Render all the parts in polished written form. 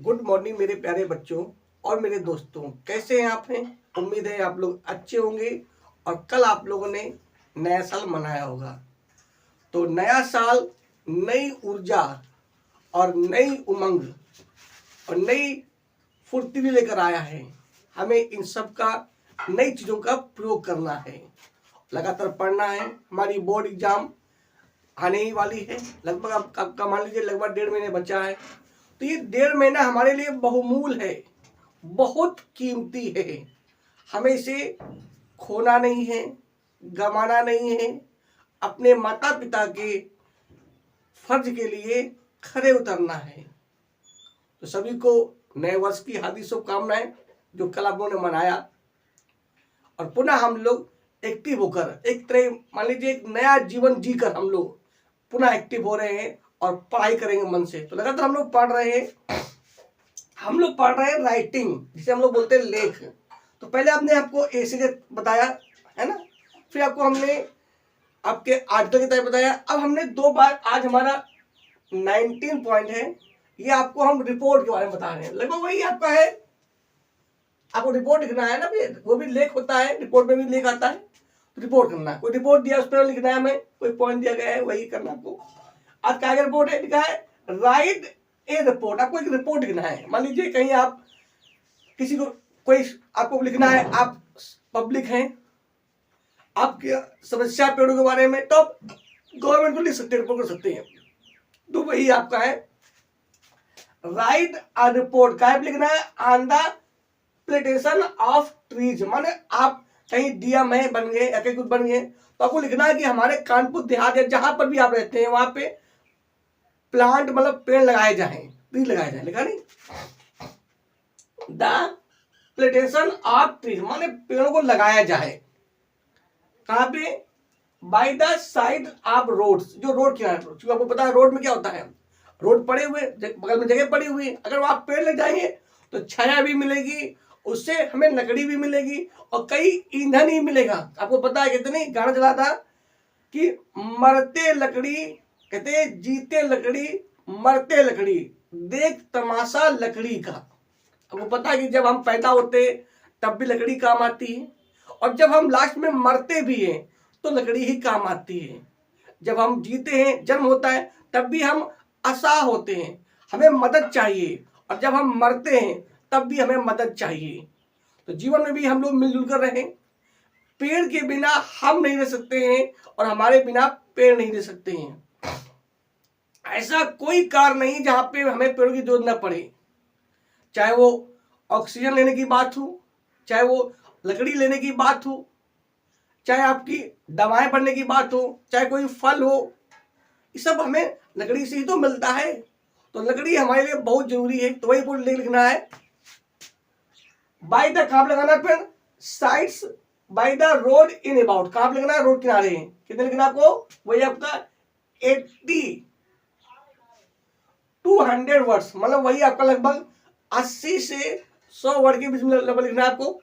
Good morning मेरे प्यारे बच्चों और मेरे दोस्तों, कैसे हैं आप? हैं उम्मीद है आप लोग अच्छे होंगे। और कल आप लोगों ने नया साल मनाया होगा, तो नया साल नई ऊर्जा और नई उमंग और नई फुर्ती भी लेकर आया है। हमें इन सब का नई चीज़ों का प्रयोग करना है, लगातार पढ़ना है। हमारी बोर्ड एग्जाम आने ही वाली है, लगभग आपका मान लीजिए लगभग 1.5 महीने बचा है। तो ये 1.5 महीना हमारे लिए बहुमूल्य है, बहुत कीमती है। हमें इसे खोना नहीं है, गंवाना नहीं है। अपने माता पिता के फर्ज के लिए खरे उतरना है। तो सभी को नए वर्ष की हार्दिक शुभकामनाएं, जो कल आप लोगों ने मनाया। और पुनः हम लोग एक्टिव होकर एक तरह मान लीजिए एक नया जीवन जीकर हम लोग पुनः एक्टिव हो रहे हैं और पढ़ाई करेंगे मन से। तो लगातार हम लोग पढ़ रहे हैं राइटिंग, जिसे हम लोग बोलते हैं लेख। तो पहले आपने आपको ए से बताया है ना, फिर आपको हमने आपके आर्टिकल की तरह बताया। अब हमने 2 बार, आज हमारा 19 पॉइंट है, ये आपको हम रिपोर्ट के बारे में बता रहे हैं। लगभग वही आपका है, आपको रिपोर्ट लिखना है ना, फिर वो भी लेख होता है, रिपोर्ट में भी लेख आता है। तो रिपोर्ट करना है, कोई रिपोर्ट दिया उस पर लिखना है, हमें कोई पॉइंट दिया गया है वही करना आपको। आज क्या रिपोर्ट है, लिखा है राइट ए रिपोर्ट। आपको एक रिपोर्ट लिखना है। मान लीजिए कहीं आप किसी को कोई आपको लिखना है, आप पब्लिक हैं, आपकी समस्या पेड़ों के बारे में, तो आप गवर्नमेंट को लिख सकते हैं, रिपोर्ट कर सकते हैं। तो वही आपका है राइट अ रिपोर्ट। क्या लिखना है, on the plantation of trees. माने आप कहीं डीएम है बन गए या कहीं कुछ बन गए, तो आपको लिखना है कि हमारे कानपुर देहात या जहां पर भी आप रहते हैं वहां पे प्लांट मतलब पेड़ लगाए जाएं, ट्री लगाए जाएं। लिखा नहीं, द प्लांटेशन ऑफ ट्रीज माने पेड़ों को लगाया जाए। कहां पे, by the side of roads, जो रोड किनारे। क्योंकि आपको पता है रोड में क्या होता है, रोड पड़े हुए बगल में जगह पड़ी हुई है, अगर वहां पेड़ लग जाएंगे तो छाया भी मिलेगी, उससे हमें लकड़ी भी मिलेगी और कई ईंधन ही मिलेगा। आपको पता है कितनी गाना चला था कि मरते लकड़ी, कहते जीते लकड़ी मरते लकड़ी, देख तमाशा लकड़ी का। आपको पता है कि जब हम पैदा होते तब भी लकड़ी काम आती है, और जब हम लास्ट में मरते भी हैं तो लकड़ी ही काम आती है। जब हम जीते हैं, जन्म होता है, तब भी हम असहाय होते हैं, हमें मदद चाहिए, और जब हम मरते हैं तब भी हमें मदद चाहिए। तो जीवन में भी हम लोग मिलजुल कर रहें। पेड़ के बिना हम नहीं रह सकते हैं और हमारे बिना पेड़ नहीं रह सकते हैं। ऐसा कोई कार्य नहीं जहां पे हमें पेड़ों की जरूरत न पड़े, चाहे वो ऑक्सीजन लेने की बात हो, चाहे वो लकड़ी लेने की बात हो, चाहे आपकी दवाएं बनने की बात हो, चाहे कोई फल हो, ये सब हमें लकड़ी से ही तो मिलता है। तो लकड़ी हमारे लिए बहुत जरूरी है। तो वही बोल लिखना है, बाय द, कहां लगाना पेड़, sides by the road in about. कहां पे लिखना है, रोड किनारे हैं। कितने लिखना आपको, वही आपका 80 200 वर्ड्स, मतलब वही आपका लगभग 80 से 100 वर्ड के बीच में लगभग लिखना है आपको।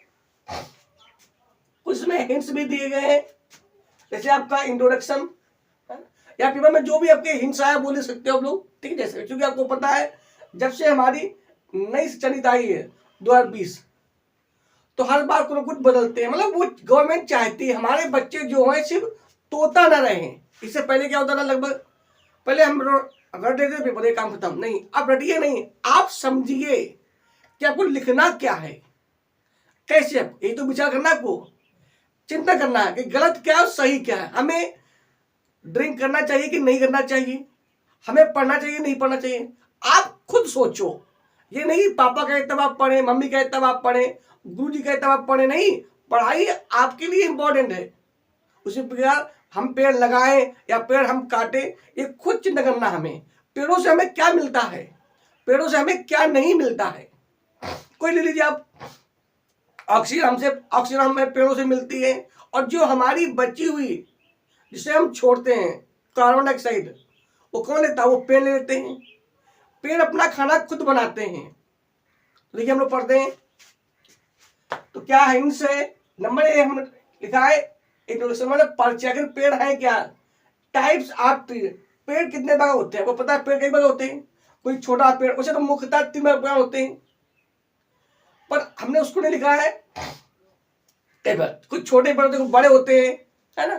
उसमें हिंट्स भी दिए गए हैं, जैसे आपका इंट्रोडक्शन या पेपर में जो भी आपके हिंट्स आया वो लिख सकते हो आप लोग, ठीक है। जैसे क्योंकि आपको पता है जब से हमारी नई शिक्षा नीति आई है 2020, तो हर बार कुछ बदलते हैं। मतलब वो गवर्नमेंट चाहती है हमारे बच्चे जो हैं सिर्फ तोता ना रहे। इससे पहले क्या होता था, लगभग पहले हम रट देते पेपर, ये काम खत्म। नहीं, आप रटिए नहीं, आप समझिए कि आपको लिखना क्या है, कैसे, यही तो विचार करना है आपको, चिंता करना है कि गलत क्या है सही क्या है। हमें ड्रिंक करना चाहिए कि नहीं करना चाहिए, हमें पढ़ना चाहिए नहीं पढ़ना चाहिए, आप खुद सोचो। ये नहीं पापा कहे तब आप पढ़े, मम्मी कहे तब आप पढ़े, गुरु जी कहे तब आप पढ़े। नहीं, पढ़ाई आपके लिए इंपॉर्टेंट है। उसी प्रकार हम पेड़ लगाएं या पेड़ हम काटे, ये खुद चिंता करना। हमें पेड़ों से हमें क्या मिलता है, पेड़ों से हमें क्या नहीं मिलता है। कोई ले लीजिए आप, ऑक्सीजन हमें पेड़ों से मिलती है, और जो हमारी बची हुई जिसे हम छोड़ते हैं कार्बन डाइऑक्साइड, वो कौन लेता है, वो पेड़ ले लेते हैं। पेड़ अपना खाना खुद बनाते हैं। देखिए हम लोग पढ़ते हैं तो क्या हिंट्स है, नंबर ए हमने लिखा है इंट्रोडक्शन में परिचय। पेड़ है क्या, टाइप्स ऑफ ट्री, पेड़ कितने प्रकार होते हैं, आपको पता है पेड़ कई प्रकार होते हैं। कोई छोटा पेड़, वैसे तो मुख्यतः 3 पेड़ होते हैं, पर हमने उसको नहीं लिखा है टेबल। कुछ छोटे पेड़ होते हैं, कुछ बड़े होते हैं, है ना,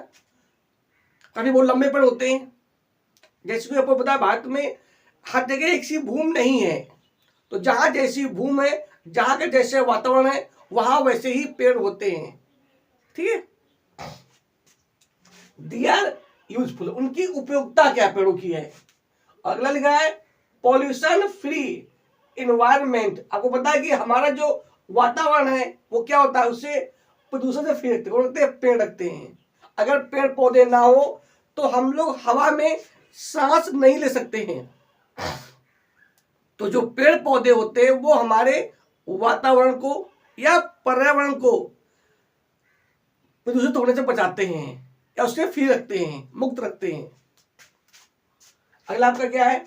कभी वो लंबे पेड़ होते हैं। जैसे कि आपको पता है भारत में हर जगह एक सी भूमि नहीं है, तो जहां जैसी भूमि है, जहां के जैसे वातावरण है, वहां वैसे ही पेड़ होते हैं, ठीक है। दे आर यूजफुल, उनकी उपयोगिता क्या पेड़ों की है। अगला लिखा है पॉल्यूशन फ्री इन्वायरमेंट। आपको पता है कि हमारा जो वातावरण है वो क्या होता है, उससे प्रदूषण से फ्री रखते हैं, पेड़ रखते हैं। अगर पेड़ पौधे ना हो तो हम लोग हवा में सांस नहीं ले सकते हैं। तो जो पेड़ पौधे होते हैं वो हमारे वातावरण को या पर्यावरण को प्रदूषित होने से बचाते हैं या उससे फ्री रखते हैं, मुक्त रखते हैं। अगला आपका क्या है,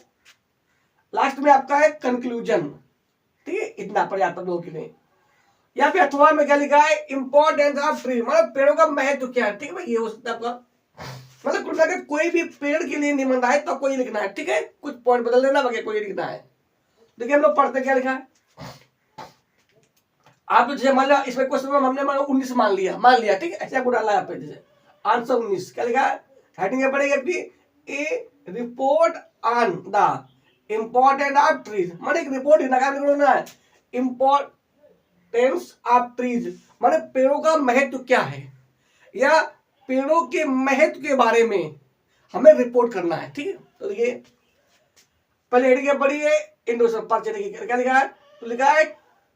लास्ट में आपका है कंक्लूजन, ठीक है, इतना पर्याप्त लोगों के लिए। या फिर अथवा में क्या लिखा है, इंपॉर्टेंस ऑफ ट्री, मतलब पेड़ों का महत्व क्या है, ठीक है भाई, ये हो सकता है आपका। मतलब कुछ अगर कोई भी पेड़ के लिए निबंध आए तो कोई लिखना है, ठीक है, कुछ पॉइंट बदल देना, बाकी कोई लिखना है। देखिए हम लोग पढ़ते क्या लिखा है, आप जैसे मान लिया इसमें क्वेश्चन में हमने 19 मान लिया, ठीक है, ऐसे आपको डाला है, जैसे आंसर 19 क्या लिखा है, हेडिंग क्या पड़ेगी आपकी, a report on the important of trees, मतलब एक रिपोर्ट लिखना है, इम्पोर्टेंस ऑफ ट्रीज, मतलब पेड़ों का महत्व क्या है, या पेड़ों के महत्व के बारे में हमें रिपोर्ट करना है, ठीक है। तो देखिए पहले हेडिंग क्या पड़ी है, इंट्रोडक्शन पार्ट, क्या लिखा है, तो लिखा है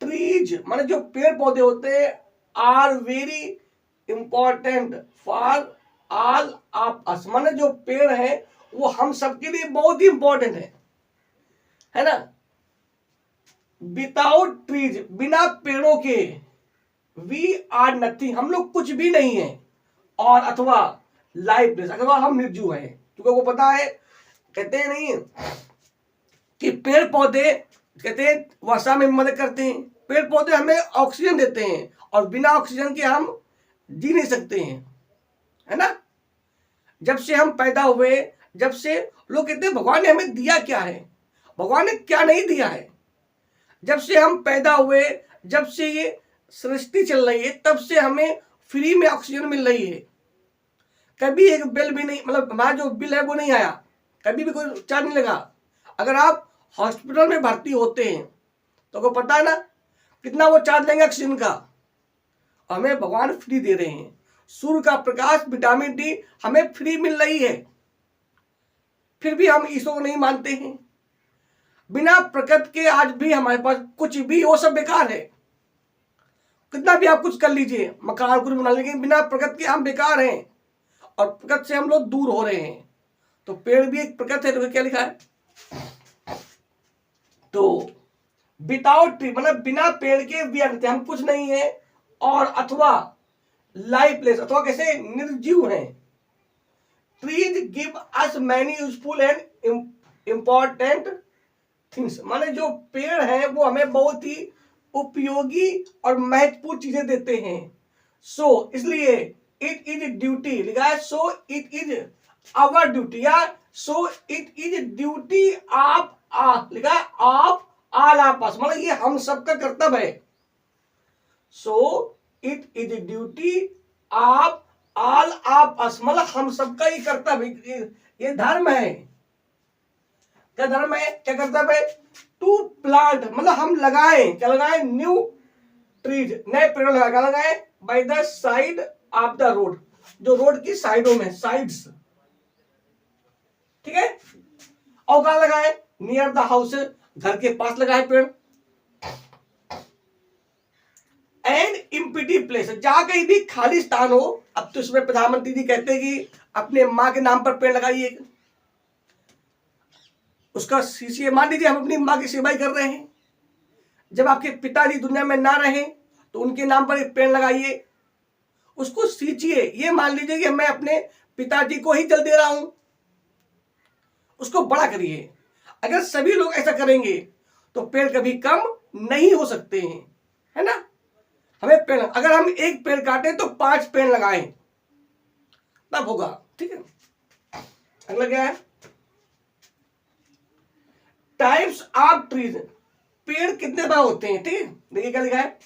ट्रीज, माने जो पेड़ पौधे होते हैं, are very important for all of us, माने जो पेड़ है वो हम सबके लिए बहुत ही इंपॉर्टेंट है ना। विदाउट ट्रीज, बिना पेड़ों के, वी आर नथिंग, हम लोग कुछ भी नहीं है, और अथवा लाइफलेस, अथवा हम निर्जीव है। क्योंकि वो पता है, कहते हैं नहीं कि पेड़ पौधे कहते हैं वर्षा में मदद करते हैं, पेड़ पौधे हमें ऑक्सीजन देते हैं, और बिना ऑक्सीजन के हम जी नहीं सकते हैं, है ना। जब से हम पैदा हुए, जब से लोग कहते हैं भगवान ने हमें दिया क्या है, भगवान ने क्या नहीं दिया है। जब से हम पैदा हुए, जब से ये सृष्टि चल रही है, तब से हमें फ्री में ऑक्सीजन मिल रही है। कभी एक बिल भी नहीं, मतलब हमारा जो बिल है वो नहीं आया, कभी भी कोई चार्ज नहीं लगा। अगर आप हॉस्पिटल में भर्ती होते हैं तो आपको पता है ना कितना वो चार्ज लेंगे ऑक्सीजन का, हमें भगवान फ्री दे रहे हैं। सूर्य का प्रकाश, विटामिन डी हमें फ्री मिल रही है, फिर भी हम ईश्वर को नहीं मानते हैं। बिना प्रकृति के आज भी हमारे पास कुछ भी, वो सब बेकार है। कितना भी आप कुछ कर लीजिए, मकान कुछ बना लीजिए, बिना प्रकृति के हम बेकार हैं, और प्रकृति से हम लोग दूर हो रहे हैं। तो पेड़ भी एक प्रकृति है, तो क्या लिखा है, तो विदाउट ट्री, मतलब बिना पेड़ के भी हम कुछ नहीं है, और अथवा लाइफलेस, अथवा कैसे निर्जीव हैं। Trees give us many useful and important things, माने जो पेड़ है वो हमें बहुत ही उपयोगी और महत्वपूर्ण चीजें देते हैं। सो इसलिए इट इज ड्यूटी, लिखा है so it is our duty, या so it is duty of, लिखा है ऑफ ऑल ऑफ अस, मतलब ये हम सबका कर्तव्य है। So it is duty of all of अस, मतलब हम सबका ही कर्तव्य, ये धर्म है। क्या धर्म है, क्या कर्तव्य है, टू प्लांट, मतलब हम लगाएं, क्या लगाएं, न्यू ट्रीज, नए पेड़ लगाएं, क्या लगाएं, bye the side of the road, जो रोड की साइडों में, साइड्स, ठीक है। और कहां लगाएं, नियर द हाउस, घर के पास लगाए पेड़। एंड इम्पिटी प्लेस, जहां कहीं भी खाली स्थान हो, अब तो इसमें प्रधानमंत्री जी कहते हैं कि अपने माँ के नाम पर पेड़ लगाइए, उसका सींचिए। मान लीजिए हम अपनी माँ की सेवा कर रहे हैं, जब आपके पिताजी दुनिया में ना रहे तो उनके नाम पर एक पेड़ लगाइए, उसको सींचिए। ये मान लीजिए कि मैं अपने पिताजी को ही जल दे रहा हूं, उसको बड़ा करिए। अगर सभी लोग ऐसा करेंगे तो पेड़ कभी कम नहीं हो सकते हैं, है ना। हमें पेड़, अगर हम एक पेड़ काटें तो 5 पेड़ लगाएं, तब होगा, ठीक है। अगला क्या है, टाइप्स ऑफ ट्रीज, पेड़ कितने प्रकार होते हैं, ठीक है। देखिए क्या लिखा है,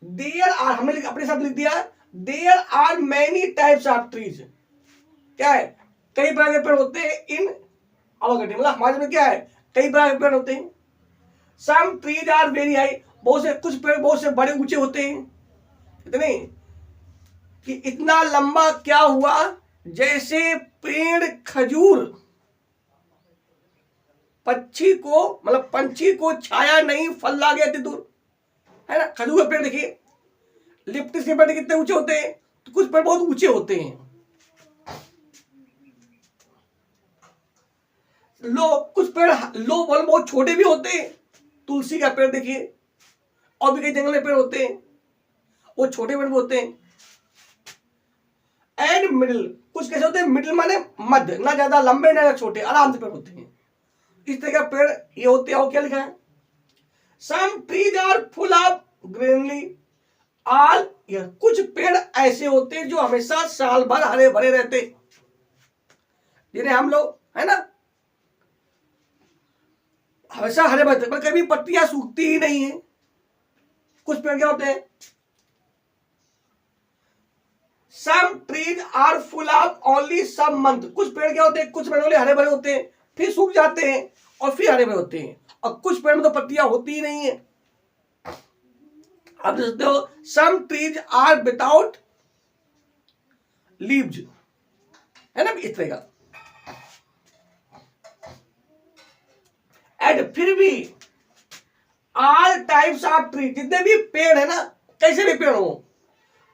देयर आर, हमने अपने साथ लिख दिया, there are many types of trees, क्या है, कई प्रकार के पेड़ होते हैं इन आवर कंट्री, मतलब हमारे में क्या है, कई प्रकार के पेड़ होते हैं। Some trees are very high, बहुत से कुछ पेड़ बहुत से बड़े ऊंचे होते हैं, इतने कि इतना लंबा क्या हुआ, जैसे पेड़ खजूर पक्षी को, मतलब पंछी को छाया नहीं, फल ला गया दूर, है ना। खजूर के पेड़ देखिए, लिप्टिस के पेड़ कितने ऊंचे होते हैं, तो कुछ पेड़ बहुत ऊंचे होते हैं। कुछ पेड़ बहुत छोटे भी होते हैं, तुलसी का पेड़ देखिए, और भी कई जंगल पेड़ होते हैं, वो छोटे पेड़ भी होते हैं। एंड मिडिल, कुछ कैसे होते हैं, मिडिल माने मध्य, ना ज्यादा लंबे ना ज्यादा छोटे, आराम से पेड़ होते हैं, इस तरह का पेड़ ये होते हैं। और क्या लिखा है, some trees are full of greenery all year, कुछ पेड़ ऐसे होते हैं जो हमेशा साल भर हरे भरे रहते, जिन्हें हम लोग, है ना, हमेशा हरे भरे, पर कभी पत्तियां सूखती ही नहीं है। कुछ पेड़ क्या होते हैं, some trees are full of only some month, कुछ पेड़ क्या होते हैं, कुछ पेड़ हरे भरे होते हैं, फिर सूख जाते हैं और फिर हरे भरे होते हैं, और कुछ पेड़ में तो पत्तियां होती ही नहीं है। आप देख सकते हो, some trees are without leaves, है ना, इस तरह का। एंड फिर भी ऑल टाइप्स ऑफ ट्री, जितने भी पेड़ है ना, कैसे भी पेड़ हो,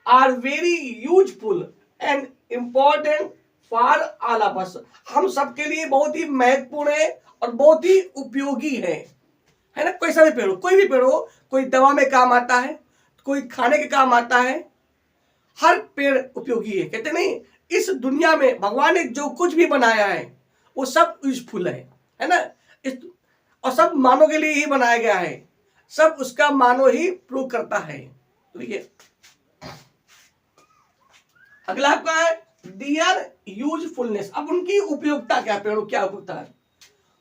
are very useful and important for all of us, हम सबके लिए बहुत ही महत्वपूर्ण है और बहुत ही उपयोगी है ना। कोई सा भी पेड़ हो, कोई भी पेड़ हो, कोई दवा में काम आता है, कोई खाने के काम आता है, हर पेड़ उपयोगी है। कहते नहीं, इस दुनिया में भगवान ने जो कुछ भी बनाया है वो सब यूजफुल है ना, और सब मानव के लिए ही बनाया गया है, सब उसका मानव ही प्रूव करता है। तो ये अगला आपका है दियर यूजफुलनेस, अब उनकी उपयोगिता क्या, पेड़ों क्या उपयोगिता है,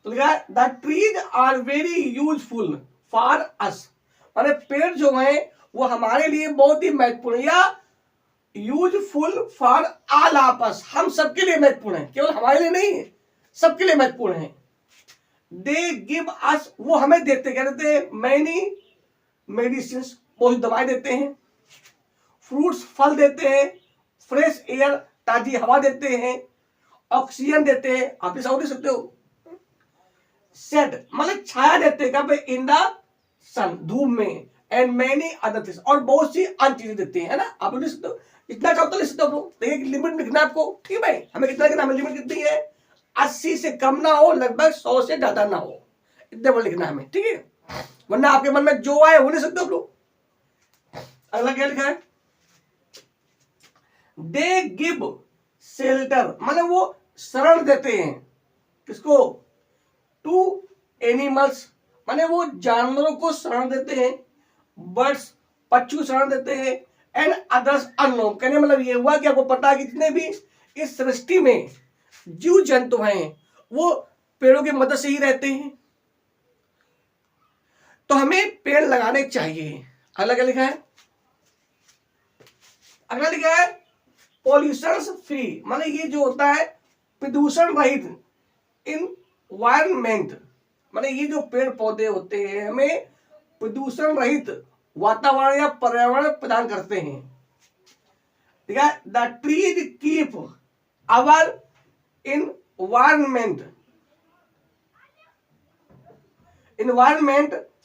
तो लिखा है the trees are very useful for us, माने पेड़ जो है वो हमारे लिए बहुत ही महत्वपूर्ण, या useful for all of us, हम सबके लिए महत्वपूर्ण है, केवल हमारे लिए नहीं है, सबके लिए महत्वपूर्ण है। दे गिव अस, वो हमें देते, क्या देते हैं, मैनी मेडिसिन, बहुत दवाएं देते हैं, फ्रूट्स फल देते हैं, फ्रेश एयर ताजी हवा देते हैं, ऑक्सीजन देते हैं, आप इसे समझ सकते हो, शेड मतलब छाया देते हैं, कब, इन द सन, धूप में, एंड मैनी अदर थिंग्स, और बहुत सी अन्य चीजें देते हैं, है ना। आप लिख सकते हो, इतना चाहो तो लिख सकते हो, देखिए लिमिट लिखना आपको, ठीक है भाई, हमें कितना लिखना है, लिमिट कितनी है, 80 से कम ना हो, लगभग 100 से ज्यादा ना हो, इतने पर लिखना है हमें, ठीक है, वरना आपके मन में जो आए वो लिख सकते हो आप लोग। अगला क्या लिखा है, दे गिव शेल्टर, मतलब वो शरण देते हैं, किसको, टू एनिमल्स, माने वो जानवरों को शरण देते हैं, बर्ड्स पक्षी को शरण देते हैं, एंड अदर्स अननोन, कहने मतलब ये हुआ कि आपको पता है कि जितने भी इस सृष्टि में जीव जंतु हैं वो पेड़ों की मदद से ही रहते हैं, तो हमें पेड़ लगाने चाहिए। अगला क्या लिखा है, अगला लिखा है पॉल्यूशन फ्री, माने ये जो होता है प्रदूषण रहित इन्वायरमेंट, माने ये जो पेड़ पौधे होते हैं हमें प्रदूषण रहित वातावरण या पर्यावरण प्रदान करते हैं, ठीक है। The trees keep our environment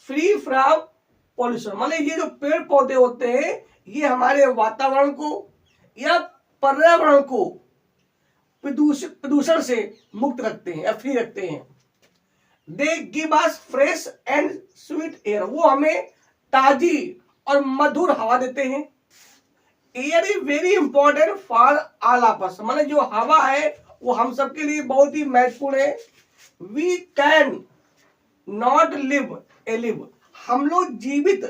free from pollution, माने ये जो पेड़ पौधे होते हैं ये हमारे वातावरण को या पर्यावरण को प्रदूषण से मुक्त रखते हैं या फ्री रखते हैं। They give us fresh and sweet air, वो हमें ताजी और मधुर हवा देते हैं। Air is very important for all of us, माने जो हवा है वो हम सबके लिए बहुत ही महत्वपूर्ण है। वी कैन नॉट लिव, हम लोग जीवित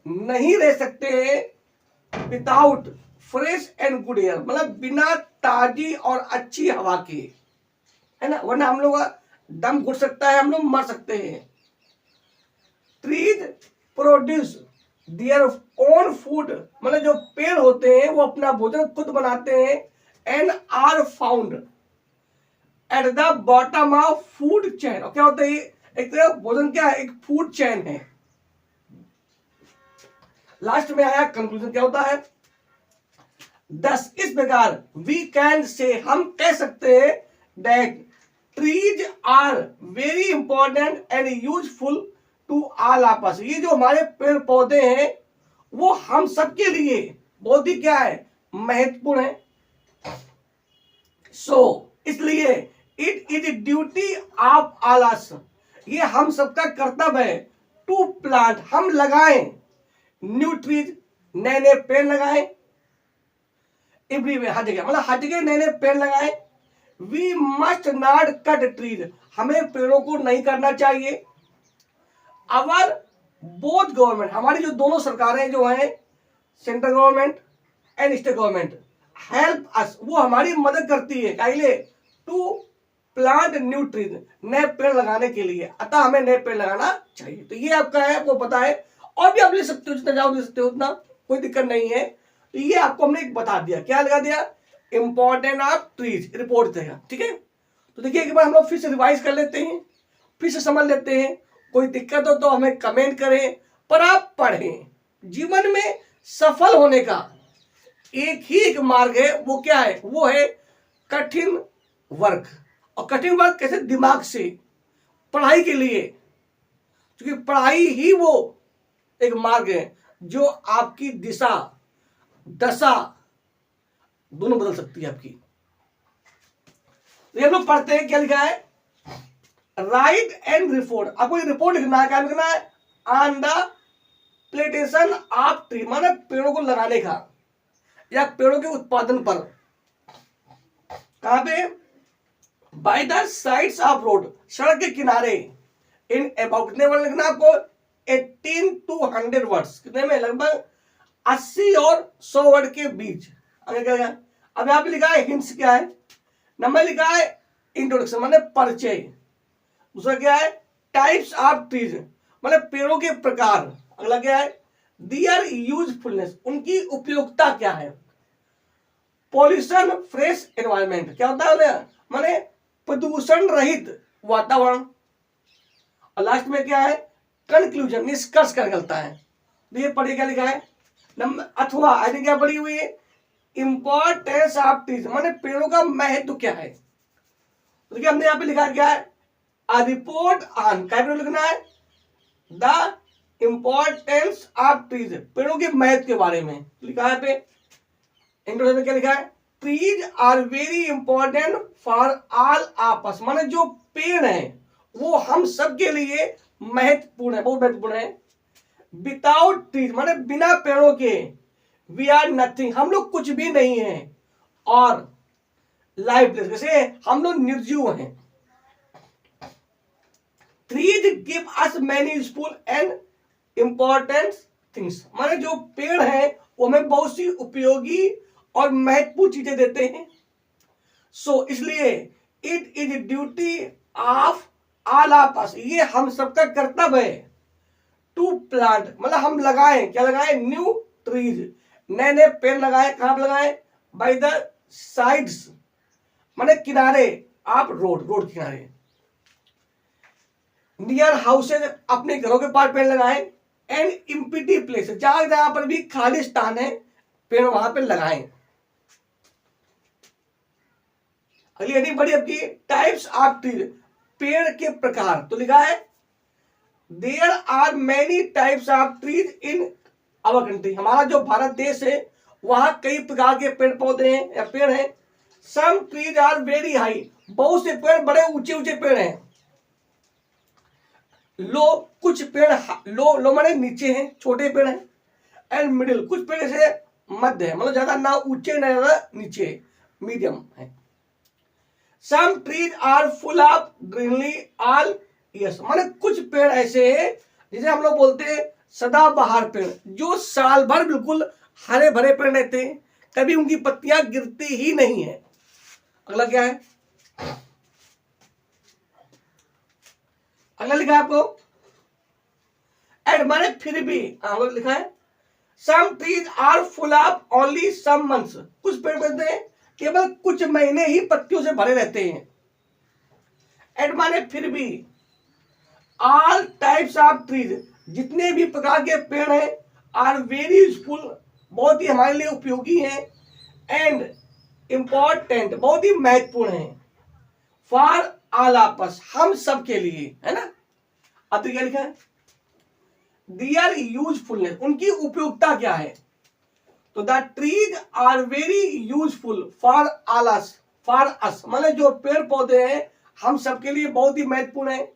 नहीं रह सकते हैं without fresh and good air, मतलब बिना ताजी और अच्छी हवा के, है ना, वरना हम लोग का दम घुट सकता है, हम लोग मर सकते हैं। Trees produce their own food, मतलब जो पेड़ होते हैं वो अपना भोजन खुद बनाते हैं, and are found at the bottom of food chain. और क्या होता है, एक तरह भोजन क्या है, एक फूड चेन है। लास्ट में आया कंक्लूजन, क्या होता है, दस इस प्रकार वी कैन से, हम कह सकते हैं, that trees are very important and useful to all of us. ये जो हमारे पेड़ पौधे हैं वो हम सबके लिए बहुत ही क्या है, महत्वपूर्ण है। सो इसलिए it is duty of all us, ये हम सबका कर्तव्य है, टू प्लांट, हम लगाएं, न्यू ट्रीज, नए नए पेड़ लगाएं, एवरीवेयर, हर जगह, मतलब हर जगह नए नए पेड़ लगाएं। We must not cut trees, हमें पेड़ों को नहीं करना चाहिए। अवर बोथ गवर्नमेंट, हमारी जो दोनों सरकारें जो हैं, central government and state government, help us, वो हमारी मदद करती है, काइले, टू प्लांट न्यू ट्रीज, नए पेड़ लगाने के लिए, अतः हमें नए पेड़ लगाना चाहिए। तो ये आपका है, आपको पता है, और भी आप ले सकते हो, जितना जाओ ले सकते हो उतना, कोई दिक्कत नहीं है। तो ये आपको हमने एक बता दिया, क्या लगा दिया, इंपॉर्टेंट ऑफ ट्रीज, रिपोर्ट देगा, ठीक है। तो देखिए एक बार हम लोग फिर से रिवाइज कर लेते हैं, फिर से समझ लेते हैं। कोई दिक्कत हो तो हमें कमेंट करें, पर आप पढ़ें। जीवन में सफल होने का एक ही एक मार्ग है, वो क्या है, वो है कठिन वर्क। और कठिन वर्क कैसे, दिमाग से, पढ़ाई के लिए, क्योंकि पढ़ाई ही वो एक मार्ग है जो आपकी दिशा दशा दोनों बदल सकती है आपकी। तो हम लोग पढ़ते हैं, क्या लिखा है, राइट एंड रिपोर्ट, आपको रिपोर्ट लिखना है, क्या लिखना है, on the PlayStation of tree, माने पेड़ों को लगाने का या पेड़ों के उत्पादन पर, कहां पे, by the sides of road, सड़क के किनारे, इन अबाउट, कितने वर्ड लिखना आपको, 18 to 100 वर्ड्स, कितने में, लगभग 80 और 100 वर्ड के बीच। आगे क्या लिखा, अब यहाँ पे लिखा है हिंट्स, क्या है, नंबर लिखा है इंट्रोडक्शन, माने परिचय। दूसरा क्या है, टाइप्स ऑफ ट्रीज, मतलब पेड़ों के प्रकार। अगला क्या है, दियर यूजफुलनेस, उनकी उपयोगिता क्या है। पॉल्यूशन फ्रेश एनवायरमेंट, क्या होता है, माने प्रदूषण रहित वातावरण। और लास्ट में क्या है, कंक्लूजन, निष्कर्ष क्या निकलता है। ये पढ़िए क्या लिखा है, नंबर अथवा आई क्या पढ़ी हुई है, इंपॉर्टेंस ऑफ ट्रीज, माने पेड़ों का महत्व क्या है। तो देखिए हमने यहाँ पे लिखा क्या है, अ रिपोर्ट ऑन, क्या लिखना है, द इंपॉर्टेंस ऑफ ट्रीज, पेड़ों के महत्व के बारे में लिखा है पे। इंट्रोडक्शन में क्या लिखा है, trees are very important for all of us, माने जो पेड़ हैं वो हम सब के लिए महत्वपूर्ण है, बहुत महत्वपूर्ण है। विदाउट ट्रीज, माने बिना पेड़ों के, वी आर नथिंग, हम लोग कुछ भी नहीं है। और लाइफलेस, जैसे हम लोग निर्जीव हैं। Trees give us many useful and important things, माने जो पेड़ है वो हमें बहुत सी उपयोगी और महत्वपूर्ण चीजें देते हैं। सो इसलिए it is duty of all of अस, ये हम सबका कर्तव्य है, टू प्लांट, मतलब हम लगाएं, क्या लगाएं, न्यू ट्रीज, नए नए पेड़ लगाएं। कहां पर लगाएं, बाय द साइड्स, माने किनारे, आप रोड, रोड किनारे, नियर हाउसेज, अपने घरों के पास पेड़ लगाएं, एंड इम्पिटी प्लेस, जहां जहां पर भी खाली स्थान है पेड़ वहां पे लगाएं। अगली हेडिंग बड़ी आपकी, टाइप्स ऑफ ट्रीज, पेड़ के प्रकार। तो लिखा है there are many types of trees in our country, हमारा जो भारत देश है वहां कई प्रकार के पेड़ पौधे हैं या पेड़ हैं। Some trees are very high, बहुत से पेड़ बड़े ऊंचे ऊंचे पेड़ हैं। लो, कुछ पेड़ लो, लो माने नीचे हैं, छोटे पेड़ हैं। एंड मिडिल, कुछ पेड़ ऐसे मध्य है, मतलब ज्यादा ना ऊंचे ना ज्यादा नीचे, मीडियम है। Some trees are full of greenery all years, माने कुछ पेड़ ऐसे हैं जिसे हम लोग बोलते हैं सदाबहार पेड़, जो साल भर बिल्कुल हरे भरे पेड़ रहते हैं, कभी उनकी पत्तियां गिरती ही नहीं है। अगला क्या है, अगला लिखा है आपको, एंड माने फिर भी, लिखा है some trees are full of only some months, कुछ पेड़ पौधे केवल कुछ महीने ही पत्तियों से भरे रहते हैं। एंड माने फिर भी, ऑल टाइप्स ऑफ ट्रीज, जितने भी प्रकार के पेड़ हैं, आर वेरी यूजफुल, बहुत ही हमारे लिए उपयोगी हैं, एंड इंपॉर्टेंट, बहुत ही महत्वपूर्ण है, फॉर ऑल ऑफ अस, हम सब के लिए, है ना। अब तो क्या लिखा है, देयर यूजफुलनेस, उनकी उपयोगिता क्या है, तो the trees are very useful for all us, for us मतलब जो पेड़ पौधे हैं हम सबके लिए बहुत ही महत्वपूर्ण है।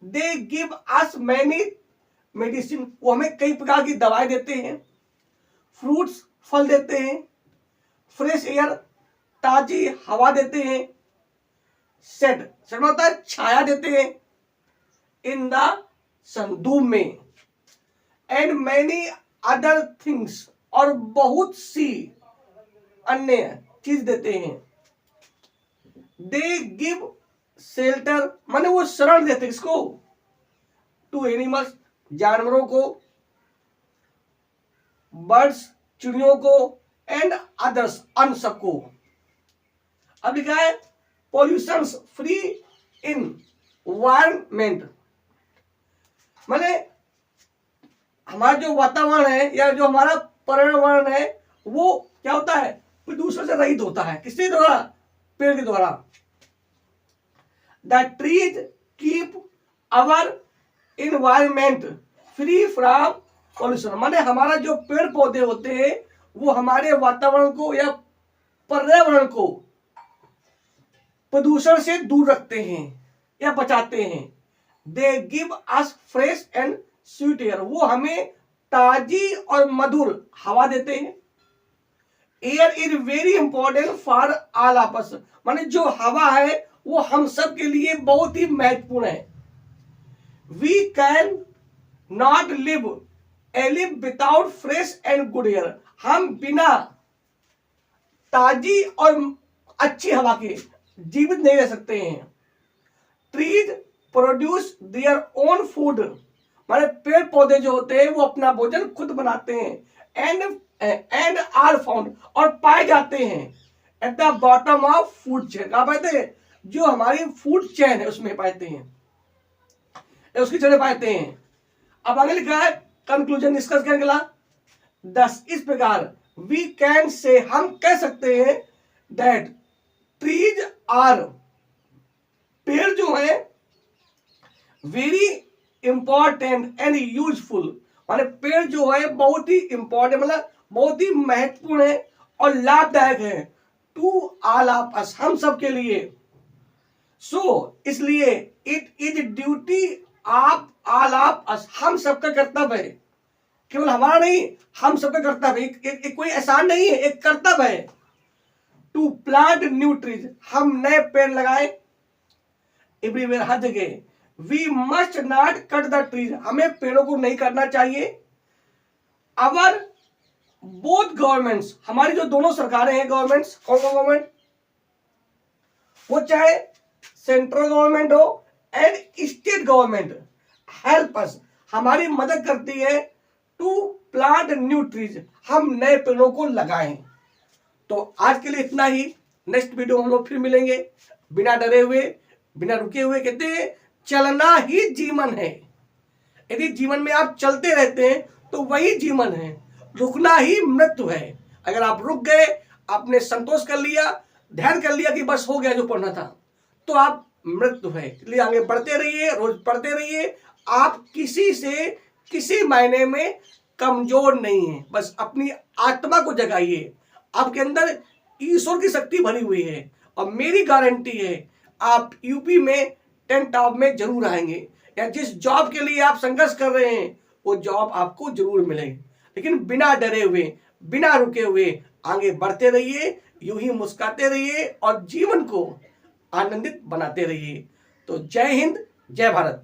They give us many medicine, वो हमें कई प्रकार की दवाएं देते हैं, फ्रूट्स फल देते हैं, फ्रेश एयर ताजी हवा देते हैं, शेड मतलब छाया देते हैं, इन द सन धूप में, एंड मैनी अदर थिंग्स, और बहुत सी अन्य चीज देते हैं। दे गिव शेल्टर माने वो शरण देते हैं, इसको, टू एनिमल्स, जानवरों को, बर्ड्स चिड़ियों को, एंड अदर्स अन्य सबको। अब लिखा है पॉल्यूशन फ्री इन्वायरमेंट, माने हमारा जो वातावरण है या जो हमारा पर्यावरण है वो क्या होता है, प्रदूषण से रहित होता है, किसके द्वारा, पेड़ के द्वारा। The trees keep our environment free from pollution, माने हमारा जो पेड़ पौधे होते हैं वो हमारे वातावरण को या पर्यावरण को प्रदूषण से दूर रखते हैं या बचाते हैं। They give us fresh and sweet air, वो हमें ताजी और मधुर हवा देते हैं। Air is very important for all of us, माने जो हवा है वो हम सब के लिए बहुत ही महत्वपूर्ण है। We can not live without fresh and good air, हम बिना ताजी और अच्छी हवा के जीवित नहीं रह सकते हैं। Trees produce their own food, माने पेड़ पौधे जो होते हैं वो अपना भोजन खुद बनाते हैं। एंड आर फाउंड, और पाए जाते हैं eight the bottom of food chain, कहां पाते हैं, जो हमारी फूड चेन है उसमें पाते हैं, उसकी जड़ें पाते हैं। अब आगे लिखा है कंक्लूजन डिस्कस करने के लिए 10, इस प्रकार वी कैन से, हम कह सकते हैं, दैट ट्रीज आर, पेड़ जो है, वेरी इंपॉर्टेंट एंड यूजफुल, माने पेड़ जो है बहुत ही इंपॉर्टेंट मतलब बहुत ही महत्वपूर्ण है और लाभदायक है, टू ऑल ऑफ अस, हम सब के लिए। सो इसलिए it is duty of all of us, हम सबका कर्तव्य है, केवल हमारा नहीं, हम सबका कर्तव्य है, एक कोई एहसान नहीं है, एक कर्तव्य है। टू प्लांट न्यू ट्रीज, हम नए पेड़ लगाए एवरीवेयर, हर जगह। We must not cut the trees, हमें पेड़ों को नहीं काटना चाहिए। अवर बोथ गवर्नमेंट्स, हमारी जो दोनों सरकारें हैं, गवर्नमेंट्स, कौन कौन गवर्नमेंट, वो चाहे सेंट्रल गवर्नमेंट हो and state government, help us, हमारी मदद करती है, टू प्लांट न्यू ट्रीज, हम नए पेड़ों को लगाएं। तो आज के लिए इतना ही, नेक्स्ट वीडियो हम लोग फिर मिलेंगे, बिना डरे हुए, बिना रुके हुए। कहते हैं चलना ही जीवन है, यदि जीवन में आप चलते रहते हैं तो वही जीवन है, रुकना ही मृत्यु है। अगर आप रुक गए, आपने संतोष कर लिया, ध्यान कर लिया कि बस हो गया जो पढ़ना था, तो आप मृत्यु है। इसलिए आगे बढ़ते रहिए, रोज पढ़ते रहिए, आप किसी से किसी मायने में कमजोर नहीं है, बस अपनी आत्मा को जगाइए, आपके अंदर ईश्वर की शक्ति भरी हुई है, और मेरी गारंटी है आप यूपी में 10 टॉप में जरूर आएंगे, या जिस जॉब के लिए आप संघर्ष कर रहे हैं वो जॉब आपको जरूर मिलेगी। लेकिन बिना डरे हुए, बिना रुके हुए आगे बढ़ते रहिए, यूं ही मुस्कुराते रहिए और जीवन को आनंदित बनाते रहिए। तो जय हिंद, जय भारत।